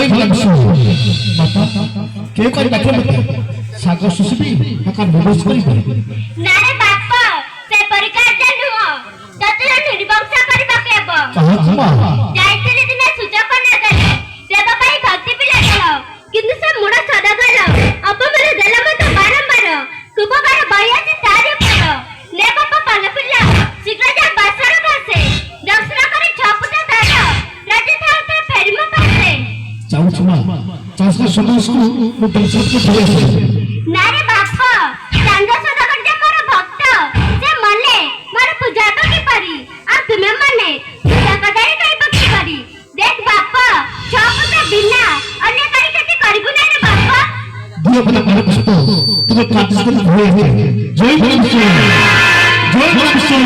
জয় বংশী মাতা কেউ কাই ডাকে মতে সাগর সুসুবি টাকা নিবেশ করিবে না রে বাপ সে পরিকার জানুও ততে নির্বংশ করিবা কেব কাহা মা যাইতলে দিনে সুযোগ না দেলে দেব পাই ভক্তি পিলা গেল কিন্তু সে মুড়া সদা গেল অপমান দেল মত বারম্বার কুপকার বয়াছি তারে পড় নে বাপ পাল পিলা শীঘ্র যা বাসর কাছে দর্শন করে ছপুটা দাঁড় রাজি থাও তো ফেরিম পাশে চাউছ মা চাউছ সদস্য মু পরিচয় ধরে আছে না রে বাপ চান্দ সদাগর যে কর ভক্ত সে মনে মোর পূজা তো কি পারি আর তুমি মানে পূজা কদাই কইব কি পারি দেখ বাপ ছপুটা বিনা অন্য কারি কাটি করিবু না রে বাপ দিয়ে বলে মনে কষ্ট তুমি কাটিস করে ধরে জয় বংশী জয় বংশী